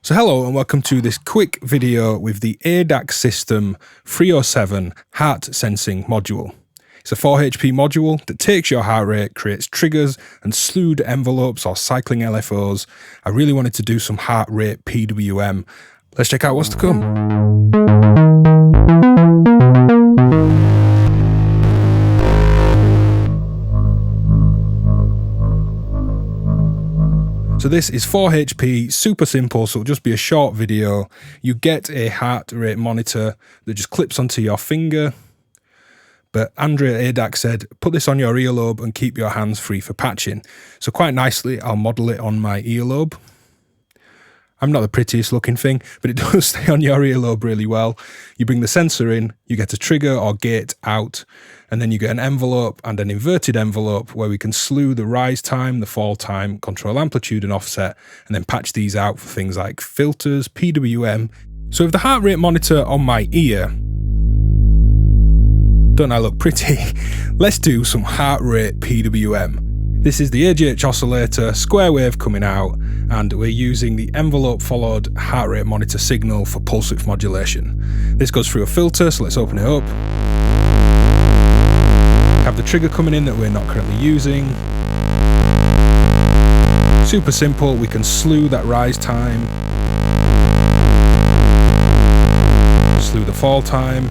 So hello and welcome to this quick video with the ADDAC System 307 heart sensing module. It's a 4 HP module that takes your heart rate, creates triggers and slewed envelopes or cycling LFOs. I really wanted to do some heart rate PWM. Let's check out what's to come. So this is 4 HP, super simple, so it'll just be a short video. You get a heart rate monitor that just clips onto your finger. But Andrea ADDAC said, put this on your earlobe and keep your hands free for patching. So quite nicely, I'll model it on my earlobe. I'm not the prettiest looking thing, but it does stay on your earlobe really well. You bring the sensor in, you get a trigger or gate out, and then you get an envelope and an inverted envelope where we can slew the rise time, the fall time, control amplitude and offset, and then patch these out for things like filters, PWM. So with the heart rate monitor on my ear, don't I look pretty? Let's do some heart rate PWM. This is the AGH oscillator, square wave coming out, and we're using the envelope followed heart rate monitor signal for pulse width modulation. This goes through a filter, so let's open it up. Have the trigger coming in that we're not currently using. Super simple, we can slew that rise time, slew the fall time.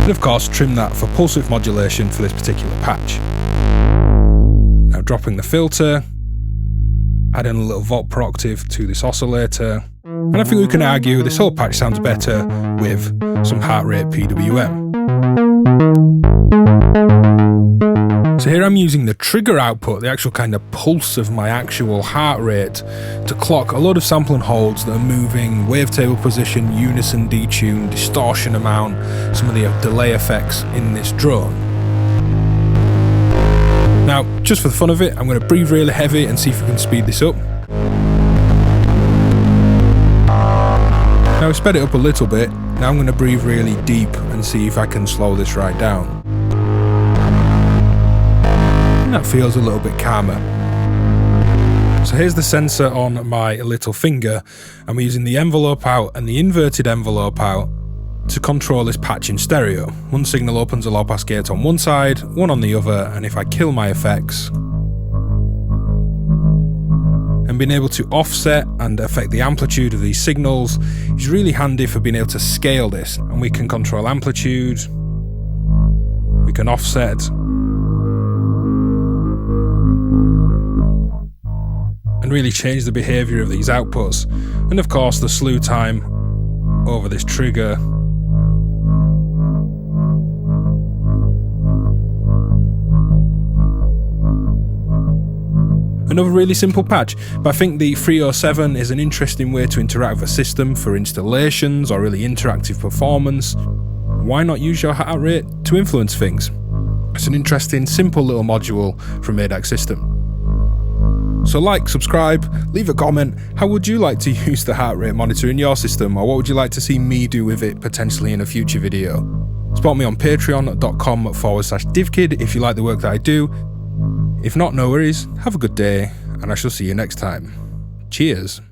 And of course trim that for pulse width modulation for this particular patch. Now dropping the filter, adding a little volt per octave to this oscillator, and I think we can argue this whole patch sounds better with some heart rate PWM. So here I'm using the trigger output, the actual kind of pulse of my actual heart rate, to clock a load of sample and holds that are moving, wavetable position, unison detune, distortion amount, some of the delay effects in this drone. Now, just for the fun of it, I'm going to breathe really heavy and see if we can speed this up. Now I've sped it up a little bit, now I'm going to breathe really deep and see if I can slow this right down. That feels a little bit calmer. So here's the sensor on my little finger, and we're using the envelope out and the inverted envelope out to control this patch in stereo. One signal opens a low pass gate on one side, one on the other, and if I kill my effects, and being able to offset and affect the amplitude of these signals is really handy for being able to scale this, and we can control amplitude, we can offset, and really change the behavior of these outputs. And of course the slew time over this trigger. Another really simple patch, but I think the 307 is an interesting way to interact with a system for installations or really interactive performance. Why not use your heart rate to influence things? It's an interesting, simple little module from ADDAC System. So like, subscribe, leave a comment. How would you like to use the heart rate monitor in your system, or what would you like to see me do with it potentially in a future video? Support me on patreon.com/DivKid if you like the work that I do. If not, no worries, have a good day, and I shall see you next time. Cheers.